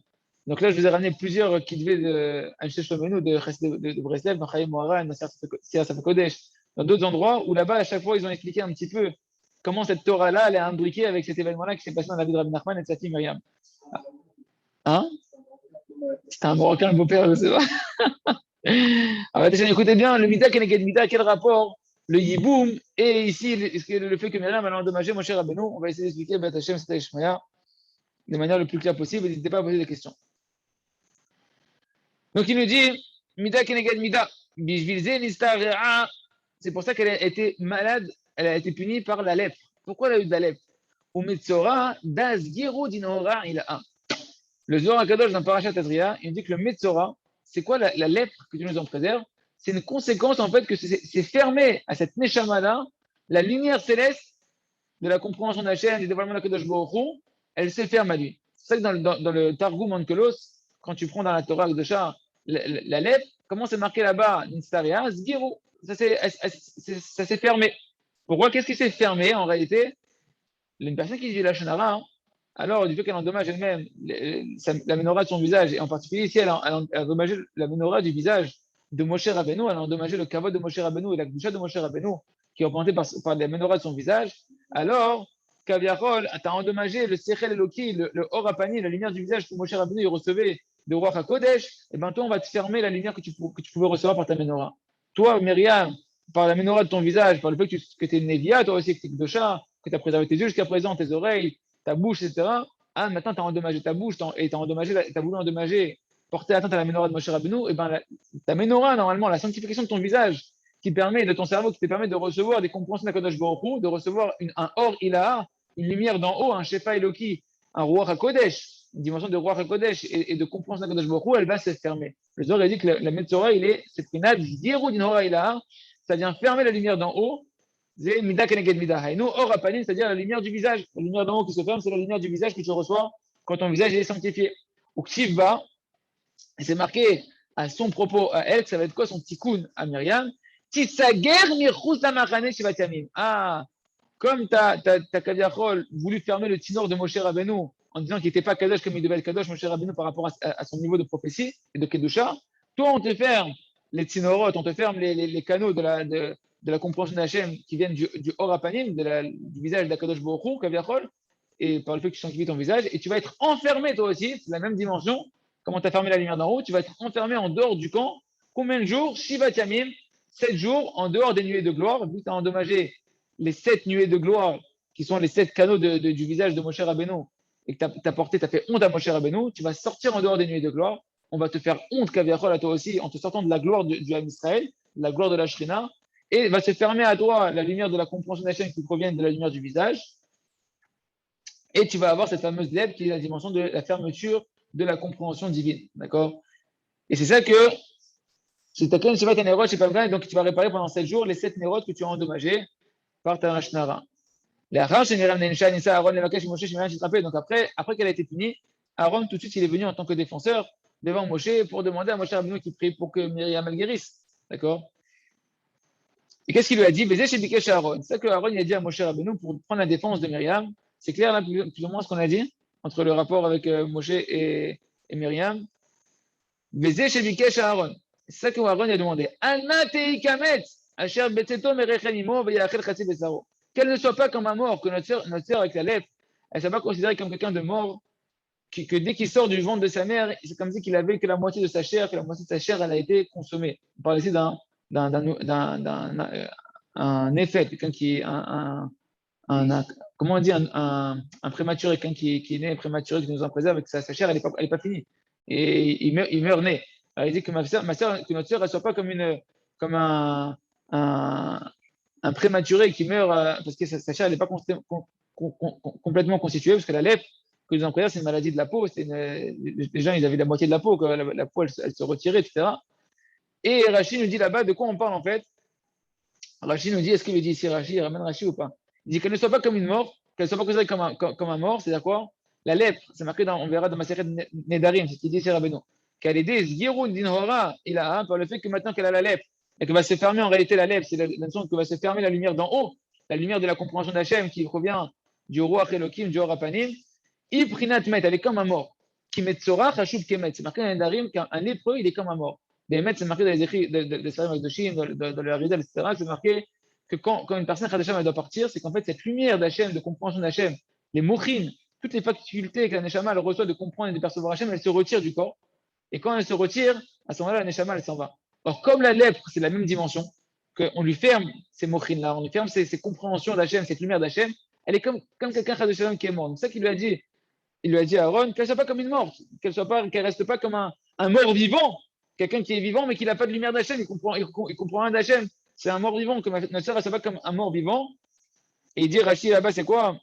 Donc là, je vous ai ramené plusieurs qui devaient de Anshe Shomenu, de Breslev, dans Chaim Moharan, dans Siyasa Kodesh, dans d'autres endroits où là-bas, à chaque fois, ils ont expliqué un petit peu comment cette Torah-là, elle est imbriquée avec cet événement-là qui s'est passé dans la vie de Rabbi Nachman et de sa fille Myriam. Hein? C'était un Marocain, le beau-père, je sais pas. Alors, écoutez bien, le Mida Keneged Mida, quel rapport le Yiboum et ici le fait que Myriam a endommagé Moshe Rabbeinu, on va essayer d'expliquer Bet Hashem Seta Ishmaya de manière le plus claire possible. N'hésitez pas à poser des questions. Donc il nous dit Mida Keneged Mida, Bishvilze Nista Re'a. C'est pour ça qu'elle a été malade, elle a été punie par la lèpre. Pourquoi elle a eu de la lèpre? Ou Metzora Das Giro Dinora il a. Le Zohar HaKadosh dans Parashat Tazria, il dit que le Metzora, c'est quoi la lèpre que tu nous en préserves? C'est une conséquence en fait que c'est fermé à cette Neshama-là, la lumière céleste de la compréhension d'Hachem, du dévoilement de Kadosh Baruch Hu, elle se ferme à lui. C'est ça que dans le Targum Onkelos, quand tu prends dans la Torah de Shah la lèpre, comment c'est marqué là-bas? Nistaria, Zgiru. Ça s'est fermé. Pourquoi? Qu'est-ce qui s'est fermé en réalité? Une personne qui dit la Shonara, alors du fait qu'elle endommage elle-même la menorah de son visage, et en particulier ici, elle a endommagé la menorah du visage de Moshe Rabbeinu, elle a endommagé le kavod de Moshe Rabbeinu et la gdusha de Moshe Rabbeinu, qui est représentée par la menorah de son visage, alors, Kaviachol, tu as endommagé le Sechel Eloki, le Or Apani, la lumière du visage que Moshe Rabbeinu recevait de Ruach HaKodesh, et bien toi, on va te fermer la lumière que tu pouvais recevoir par ta menorah. Toi, Myriam, par la menorah de ton visage, par le fait que tu es une Nevia, toi aussi, que tu es Gdosha, que tu as préservé tes yeux jusqu'à présent, tes oreilles, ta bouche, etc. Ah, maintenant, tu as endommagé ta bouche et tu as voulu endommager, porter atteinte à la menorah de Moshe Rabbeinu, et bien ta menorah, normalement, la sanctification de ton visage, qui permet, de ton cerveau, qui te permet de recevoir des compréhensions d'Akadosh Baruch Hu, de recevoir un Or Ilaha, une lumière d'en haut, un Shefa Eloki, un Ruach HaKodesh, une dimension de Ruach HaKodesh et de compréhension d'Akadosh Baruch Hu, elle va se fermer. Le Zohar a dit que la Metzora, c'est Prinat, Zirou Dinora Ilaha, ça vient fermer la lumière d'en haut, c'est Mida Keneged Mida. Et nous, Or Apanim, c'est-à-dire la lumière du visage. La lumière d'en haut qui se ferme, c'est la lumière du visage que tu reçois quand ton visage est sanctifié. Ou Kshivba, et c'est marqué à son propos à elle, que ça va être quoi son tikkun à Myriam? Ah, comme tu as Kaviachol voulu fermer le tinor de Moshe Rabbeinu en disant qu'il n'était pas Kadosh comme il devait être Kadosh, Moshe Rabbeinu, par rapport à son niveau de prophétie et de Kedusha, toi, on te ferme les tinorotes, on te ferme les canaux de la compréhension d'Hachem qui viennent du Or Apanim, du visage d'Akadosh Baruch Hu, Kaviachol, et par le fait que tu sanctifies ton visage, et tu vas être enfermé toi aussi, c'est la même dimension. Comment tu as fermé la lumière d'en haut? Tu vas être enfermé en dehors du camp. Combien de jours? Shivat Yamim, 7 jours en dehors des nuées de gloire. Vu que tu as endommagé les 7 nuées de gloire, qui sont les 7 canaux du visage de Moshe Rabbeinu, et que tu as fait honte à Moshe Rabbeinu, tu vas sortir en dehors des nuées de gloire. On va te faire honte, Kaviachol, à toi aussi, en te sortant de la gloire du Ham Israël, de la gloire de la Shrina, et va se fermer à toi la lumière de la compréhension d'Hachem qui provient de la lumière du visage. Et tu vas avoir cette fameuse lèvre qui est la dimension de la fermeture de la compréhension divine. D'accord? Et c'est ça que c'est ta Shevat Nerot, donc tu vas réparer pendant 7 jours les 7 nérotes que tu as endommagés par ta Rashnara. Donc après qu'elle a été punie, Aaron tout de suite il est venu en tant que défenseur devant Moshe pour demander à Moshe Rabbeinu qui prie pour que Myriam elle guérisse. D'accord? Et qu'est-ce qu'il lui a dit? C'est ça que Aaron il a dit à Moshe Rabbeinu pour prendre la défense de Myriam. C'est clair là plus ou moins ce qu'on a dit entre le rapport avec Moshe et Myriam. C'est ça que Aaron a demandé. Qu'elle ne soit pas comme un mort, que notre sœur avec la lèpre, elle ne soit pas considérée comme quelqu'un de mort, que dès qu'il sort du ventre de sa mère, c'est comme si qu'il avait que la moitié de sa chair, que la moitié de sa chair, elle a été consommée. On parle ici d'un effet, quelqu'un qui est comment on dit, un prématuré, quelqu'un qui est né prématuré, qui nous en préserve, et que sa chair, elle n'est pas finie. Et il meurt né. Alors, il dit que que notre sœur, elle ne soit pas comme un prématuré qui meurt parce que sa chair n'est pas complètement constituée, parce que la lèpre, que nous en préserve, c'est une maladie de la peau. Les gens, ils avaient la moitié de la peau, la peau, elle se retirait, etc. Et Rachid nous dit là-bas de quoi on parle en fait. Rachid nous dit, est-ce qu'il le dit ici, Rachid, il ramène Rachid ou pas? Il dit qu'elle ne soit pas comme une mort, qu'elle ne soit pas considérée comme un mort, c'est-à-dire quoi? La lèpre, c'est marqué on verra dans ma série de Nedarim, c'est ce qu'il dit ici Rabbeinu. Qu'elle est des Zgiroun Dinhora, il a par le fait que maintenant qu'elle a la lèpre, et que va se fermer en réalité la lèpre, c'est la notion que va se fermer la lumière d'en haut, la lumière de la compréhension d'Hachem qui provient du Ruach Elohim, du Or Apanim, Iprinat met, elle est comme un mort. Qui met Tzorah, Hashub Kemet. C'est marqué dans les Darim qu'un lépreux, il est comme un mort. Des Met, c'est marqué dans les écrits de Sarim Akdoshim, dans le Haridal, etc. C'est marqué que quand une personne, Khadasham, elle doit partir, c'est qu'en fait, cette lumière d'Hachem, de compréhension d'Hachem, les mochin, toutes les facultés que la Neshama elle reçoit de comprendre et de percevoir Hachem, elle se retire du corps. Et quand elle se retire, à ce moment-là, la Neshama, elle s'en va. Or, comme la lèpre, c'est la même dimension, qu'on lui ferme ces mochin-là, on lui ferme ces compréhensions d'Hachem, cette lumière d'Hachem, elle est comme quelqu'un Khadasham qui est mort. C'est ça qu'il lui a dit. Il lui a dit à Aaron qu'elle ne soit pas comme une morte, qu'elle ne reste pas comme un mort vivant, quelqu'un qui est vivant mais qui n'a pas de lumière d'Hachem, il comprend rien d'Hachem. C'est un mort vivant, comme notre sœur, elle ne soit pas comme un mort vivant. Et il dit Rachid là-bas, c'est quoi?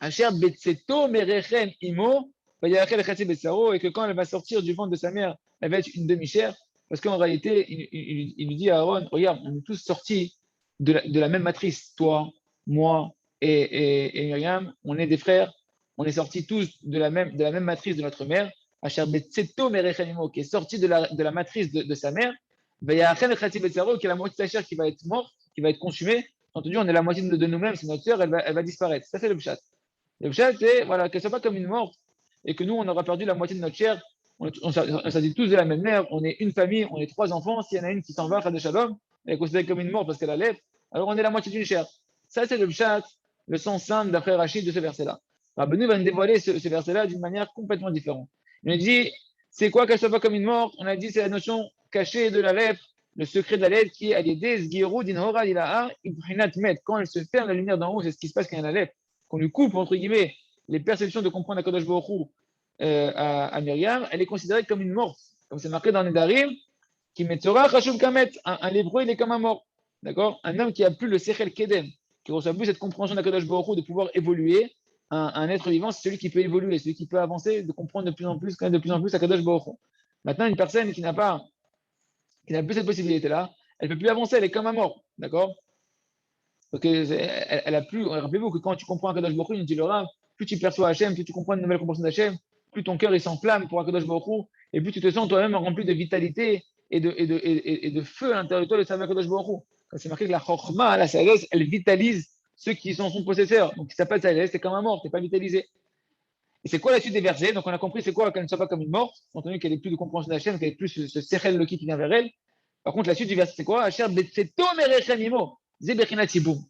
Asher betseto merechen imo, et que quand elle va sortir du ventre de sa mère, elle va être une demi-chair. Parce qu'en réalité, il lui dit à Aaron, regarde, on est tous sortis de la même matrice, toi, moi et Myriam, on est des frères, on est sortis tous de la même matrice de notre mère, Asher betseto merechen imo, qui est sorti de la matrice de sa mère, qui est la moitié de sa chair qui va être morte, qui va être consumée. Entendu, on est la moitié de nous-mêmes, c'est notre sœur, elle va disparaître. Ça, c'est le pshat. Le pshat, c'est voilà, qu'elle ne soit pas comme une morte et que nous, on aura perdu la moitié de notre chair. On s'agit tous de la même mère, on est une famille, on est 3 enfants. S'il y en a une qui s'en va, Chad Shalom, elle est considérée comme une morte parce qu'elle a lèvre, alors on est la moitié d'une chair. Ça, c'est le pshat, le sens simple d'après Rachid de ce verset-là. Rabbeinu va nous dévoiler ce verset-là d'une manière complètement différente. Il nous dit, c'est quoi qu'elle ne soit pas comme une morte? On a dit, c'est la notion cachée de la lèvre, le secret de la lèvre qui est à l'idée, quand elle se ferme la lumière d'en haut, c'est ce qui se passe quand il y a la lèvre, qu'on lui coupe, entre guillemets, les perceptions de comprendre Akadosh Baruch Hu à Myriam, elle est considérée comme une morte. Comme c'est marqué dans les Darim, qui met Torah, Chashub Kamet, un lépreux, il est comme un mort. D'accord? Un homme qui a plus le Sechel Kedem, qui reçoit plus cette compréhension d'Akadosh Baruch Hu de pouvoir évoluer, un être vivant, c'est celui qui peut évoluer, celui qui peut avancer, de comprendre de plus en plus, connaître de plus en plus Akadosh Baruch Hu. Maintenant, une personne qui n'a plus cette possibilité-là, elle ne peut plus avancer, elle est comme un mort. D'accord? Donc, elle a plus, rappelez-vous que quand tu comprends Akadosh Baruch Hu, il dit le Rav, plus tu perçois Hachem, plus tu comprends une nouvelle compréhension d'Hachem, plus ton cœur il s'enflamme pour Akadosh Baruch Hu, et plus tu te sens toi-même rempli de vitalité et de feu à l'intérieur de toi de servir Akadosh Baruch Hu. C'est marqué que la Chokhmah, la sagesse, elle vitalise ceux qui sont son possesseur. Donc, si tu n'as pas de sagesse, c'est comme un mort, tu n'es pas vitalisé. Et c'est quoi la suite des versets? Donc, on a compris c'est quoi qu'elle ne soit pas comme une morte, compte tenu qu'elle n'ait plus de compréhension d'Hachem, qu'elle n'ait plus ce Sechel Loki qui vient vers elle. Par contre, la suite du verset, c'est quoi? Asher betseto merechem imo, zebechinat yiboum.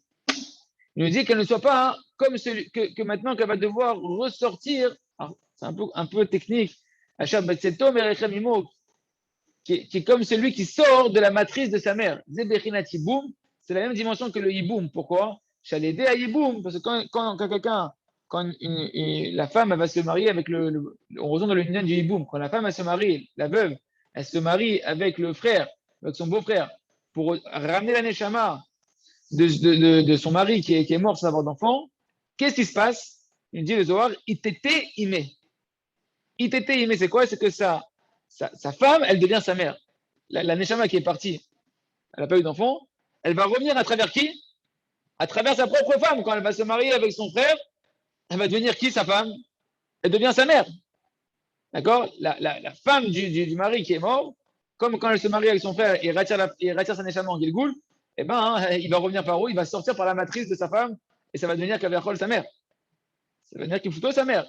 Il nous dit qu'elle ne soit pas comme celui que maintenant qu'elle va devoir ressortir. C'est un peu technique. Asher betseto merechem imo, qui est comme celui qui sort de la matrice de sa mère. Zebechinat yiboum, c'est la même dimension que le yiboum. Pourquoi? Shalédé à yiboum, parce que quand la femme elle va se marier avec on rejoint dans le lien du hiboum, quand la femme elle se marie, la veuve, elle se marie avec le frère, avec son beau-frère, pour ramener la neshama de son mari qui est mort sans avoir d'enfant, qu'est-ce qui se passe? Il dit le Zohar, itete imé. Itete imé, c'est quoi? C'est que sa femme, elle devient sa mère. La neshama qui est partie, elle n'a pas eu d'enfant, elle va revenir à travers qui? À travers sa propre femme. Quand elle va se marier avec son frère, elle va devenir qui, sa femme? Elle devient sa mère. D'accord? La femme du mari qui est mort, comme quand elle se marie avec son frère et retire sa neshama en Gilgoul, eh ben, il va revenir par où? Il va sortir par la matrice de sa femme et ça va devenir Kaverchol, sa mère. Ça va devenir Kifuto, sa mère.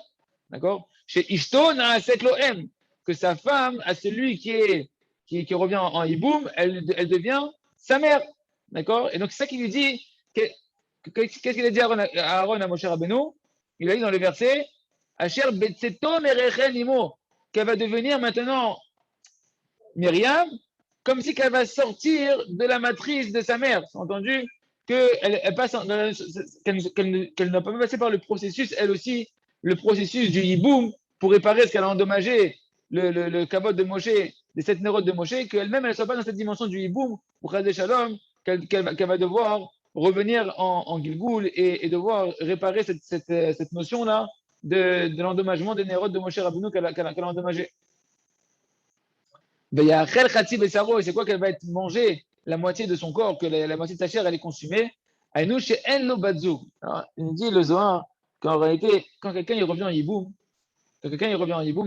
D'accord? Chez Ishto Naaset Lohem, que sa femme, à celui qui revient en Hiboum, elle devient sa mère. D'accord? Et donc, c'est ça qu'il lui dit. Qu'est-ce qu'il a dit à Aaron, à Moshe Rabbeinu? Il a dit dans le verset Asher betseto merechen imo, qu'elle va devenir maintenant Myriam, comme si qu'elle va sortir de la matrice de sa mère. C'est entendu qu'elle n'a pas passé par le processus, elle aussi, le processus du hiboum pour réparer ce qu'elle a endommagé, le kavod de Moshe, les 7 neurones de Moshe, qu'elle-même, elle ne soit pas dans cette dimension du hiboum, pour Chazé Shalom, qu'elle va devoir revenir en Gilgoul et devoir réparer cette notion-là de l'endommagement des neurones de Moshe Rabbeinu qu'elle a endommagé. Et c'est quoi qu'elle va être mangée? La moitié de son corps, que la moitié de sa chair, elle est consumée. Il nous dit le Zohar qu'en réalité, quand quelqu'un il revient en Yiboum,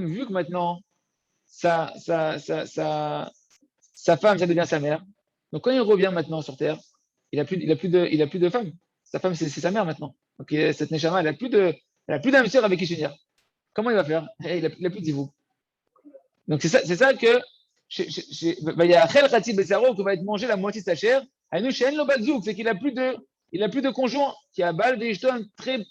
vu que maintenant sa femme, ça devient sa mère. Donc quand il revient maintenant sur Terre, il a plus de femme. Sa femme, c'est sa mère maintenant. Donc cette Neshama, elle a plus Elle n'a plus d'âme sœur avec qui s'unir. Comment il va faire? Il n'a plus de zivou. Donc c'est ça que il y a Chel Khatib Bessaro qui va être mangé la moitié de sa chair. Aïnou Shen Lo Batzouk, c'est qu'il n'a plus de conjoint qui a Bal Veishton très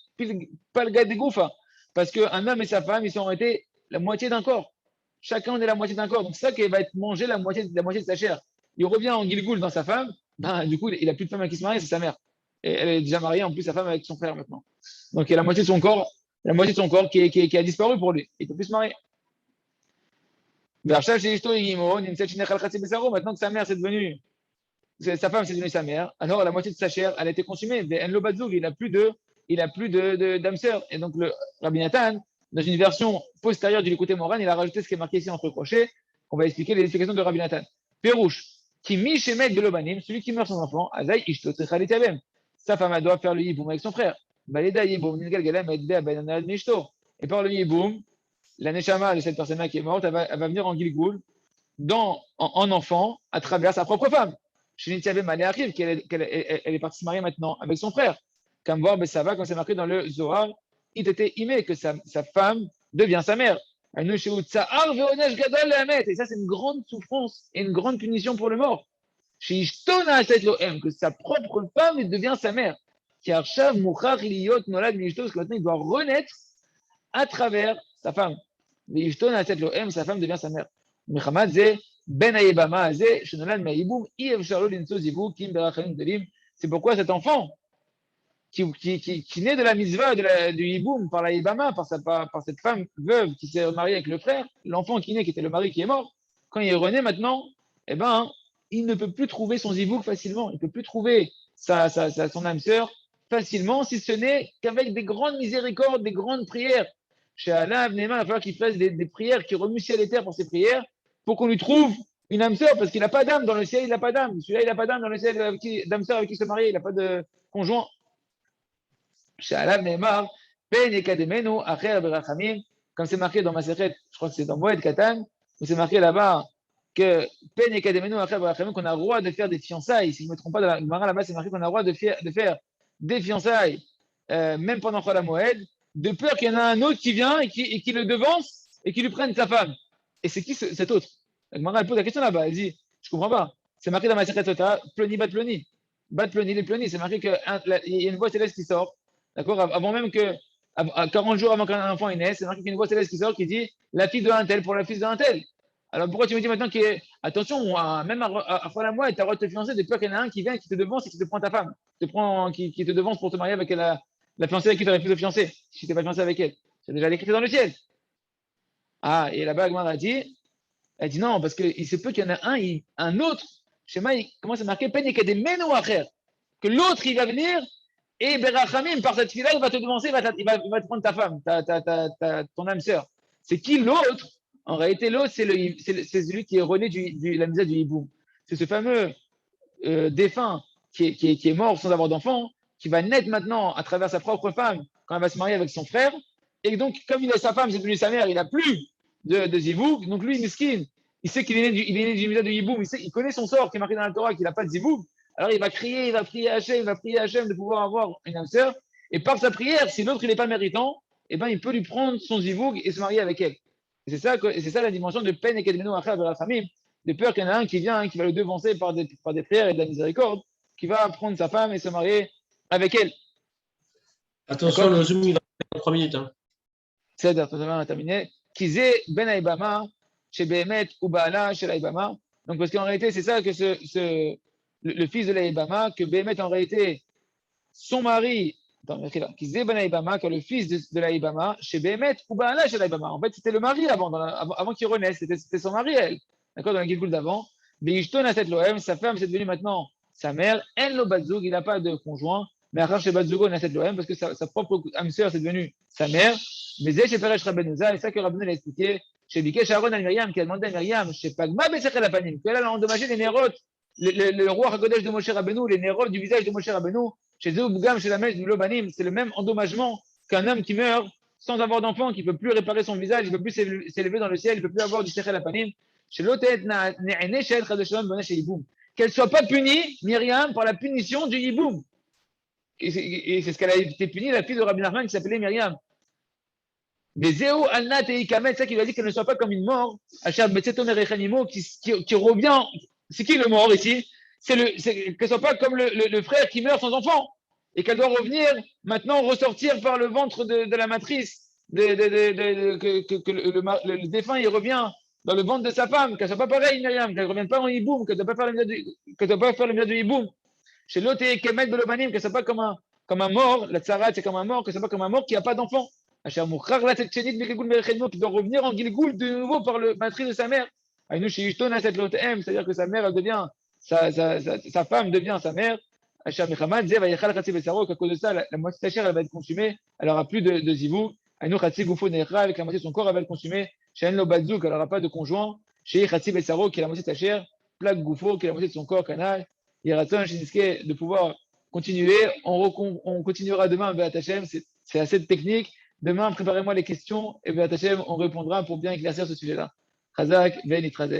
palga de goufa. Parce qu'un homme et sa femme, ils sont été la moitié d'un corps. Chacun est la moitié d'un corps. Donc c'est ça qu'il va être mangé la moitié de sa chair. Il revient en Gilgoul dans sa femme. Ben, du coup, il n'a plus de femme avec qui se marier, c'est sa mère. Et elle est déjà mariée, en plus, sa femme avec son frère maintenant. Donc il y a la moitié de son corps qui a disparu pour lui. Il ne peut plus se marier. Maintenant que sa mère, sa femme, c'est devenue sa mère, alors la moitié de sa chair, elle a été consumée. Il n'a plus d'âme sœur. Et donc, le Rabbi Nathan, dans une version postérieure du Likutei Moharan, il a rajouté ce qui est marqué ici entre crochets. On va expliquer les explications de Rabbi Nathan. Pérouche, qui mi-shemet de l'obanim, celui qui meurt sans enfant, Azaï ishto tzricha litabem. Sa femme, elle doit faire le yiboum avec son frère. Baleda yiboum, nidgal galem, edbe, ben mishto. Et par le yiboum, la neshama de cette personne-là qui est morte, elle va venir en Gilgoul, en enfant, à travers sa propre femme. Chez Nitiabem, elle arrive, qu'elle est partie se marier maintenant avec son frère. Comme voir Bessava, quand c'est marqué dans le Zohar, il était aimé que sa femme devient sa mère. Et ça, c'est une grande souffrance et une grande punition pour le mort. Que sa propre femme devient sa mère. Parce que maintenant, il doit renaître à travers sa femme. Sa femme devient sa mère. C'est pourquoi cet enfant qui naît de la mitzvah du hiboum par la Ibama, par cette femme veuve qui s'est mariée avec le frère, l'enfant qui naît, qui était le mari qui est mort, quand il est rené maintenant, eh ben, il ne peut plus trouver son zivouk facilement, il ne peut plus trouver son âme sœur facilement, si ce n'est qu'avec des grandes miséricordes, des grandes prières. Chez Allah, il va falloir qu'il fasse des prières, qu'il remue ciel et terre pour ses prières, pour qu'on lui trouve une âme sœur, parce qu'il n'a pas d'âme dans le ciel, il n'a pas d'âme. Celui-là, il n'a pas d'âme dans le ciel, d'âme sœur avec qui se marier, il n'a pas de conjoint. Comme c'est marqué dans Masechet, je crois que c'est dans Moed Katan, où c'est marqué là-bas que qu'on a le droit de faire des fiançailles. Si je ne me trompe pas, dans la Gemara là-bas, c'est marqué qu'on a le droit de faire des fiançailles, même pendant Chol HaMoed, de peur qu'il y en a un autre qui vient et qui le devance et qui lui prenne sa femme. Et c'est qui cet autre? La Gemara, elle pose la question là-bas, elle dit, je ne comprends pas. C'est marqué dans Masechet Sota, Ploni bat Ploni. Bat Ploni, les Ploni, c'est marqué qu'il y a une voix céleste qui sort. D'accord? Avant même que, 40 jours avant qu'un enfant est né, c'est marqué qu'il y a une voix céleste qui sort qui dit la fille de un tel pour la fille d'un tel. Alors pourquoi tu me dis maintenant attention, même à la moi, tu as le droit de te fiancer de peur qu'il y en a un qui vient, qui te devance et qui te prend ta femme, qui te devance pour te marier avec la fiancée avec qui tu aurais pu te fiancer, si tu n'es pas fiancé avec elle. C'est déjà écrit dans le ciel. Ah, et là-bas, Agmar elle dit non, parce qu'il se peut qu'il y en a un autre, schéma, comment c'est marqué, que l'autre, il va venir. Et Berachamim, par cette fille-là, il va te devancer, il va te prendre ta femme, ton âme sœur. C'est qui l'autre? En réalité, l'autre, c'est celui qui est rené de la misère du hiboum. C'est ce fameux défunt qui est mort sans avoir d'enfant, qui va naître maintenant à travers sa propre femme quand elle va se marier avec son frère. Et donc, comme il a sa femme, c'est devenu sa mère, il n'a plus de zivouk. Donc lui, miskin, il sait qu'il est né du misère du hiboum, il connaît son sort qui est marqué dans la Torah, qu'il n'a pas de zivouk. Alors il va crier, il va prier Hachem de pouvoir avoir une âme sœur. Et par sa prière, si l'autre il n'est pas méritant, eh ben, il peut lui prendre son zivoug et se marier avec elle. Et c'est ça la dimension de peine et kedmeno achar de la famille, de peur qu'il y en a un qui vient, qui va le devancer par des prières et de la miséricorde, qui va prendre sa femme et se marier avec elle. Attention, le zoom il va faire 3 minutes. C'est terminé. Kizé ben Aïbama, chez Behemet ou Baala, chez l'Aïbama. Donc parce qu'en réalité, c'est ça que le fils de l'Aïbama, que Bémet en réalité, son mari, qui disait Ben Aïbama, que le fils de l'Aïbama, chez Bémet ou Baala chez l'Aïbama. En fait, c'était le mari avant qu'il renaisse, c'était son mari, elle. D'accord, dans la Gilgoul d'avant. Beishton a cette loem, sa femme, c'est devenue maintenant sa mère. Elle, le Batzoug, il n'a pas de conjoint. Mais après, chez Batzoug, on a cette loem, parce que sa propre âme sœur, c'est devenue sa mère. Mais c'est chez Peresh Rabbenouza, et ça que Rabbeinu l'a expliqué, chez Bikesh Aaron al Myriam, qui a demandé à Myriam, chez Pagma Besechel Apanim, qu'elle a endommagé les nérotes. Le roi Hakodesh de Moshe Rabbeinu, les néroles du visage de Moshe Rabbeinu, chez Zéoubgam, chez la mèche du Lobanim, c'est le même endommagement qu'un homme qui meurt sans avoir d'enfant, qui ne peut plus réparer son visage, il ne peut plus s'élever dans le ciel, il ne peut plus avoir du Sechel Apanim. Chez l'Otet qu'elle ne soit pas punie, Myriam, par la punition du Yiboum. Et c'est ce qu'elle a été punie, la fille de Rabbi Nachman qui s'appelait Myriam. Des Zéo, Alnat et Ikamet, c'est ça qui lui a dit qu'elle ne soit pas comme une mort, qui revient. C'est qui le mort ici? Qu'elle ne soit pas comme le frère qui meurt sans enfant et qu'elle doit revenir maintenant ressortir par le ventre de la matrice, que le défunt il revient dans le ventre de sa femme, qu'elle ne soit pas pareille, Myriam, qu'elle ne revienne pas en hiboum, qu'elle ne doit pas faire le mitzvah de hiboum. Chez l'autre, Kemet Belobanim, qu'elle ne soit pas comme un mort, la tsarat c'est comme un mort, qu'elle ne soit pas comme un mort qui n'a pas d'enfant. Qui doit revenir en Gilgoul de nouveau par le matrice de sa mère. C'est-à-dire que sa mère, elle devient, sa femme devient sa mère. À cause de ça, la moitié de sa chair, elle va être consumée. Elle n'aura plus de zivou. Avec la moitié de son corps, elle va être consumée. Chez elle n'aura pas de conjoint. Chez Khatsi Bessaro, qui est la moitié de sa chair. Plaque Goufo, qui est la moitié de son corps, canal. Yeraton, Shinsuke, de pouvoir continuer. On continuera demain, Beat Hashem. C'est assez technique. Demain, préparez-moi les questions et Beat Hashem, on répondra pour bien éclaircir ce sujet-là. Chazak, Ben Itrazek.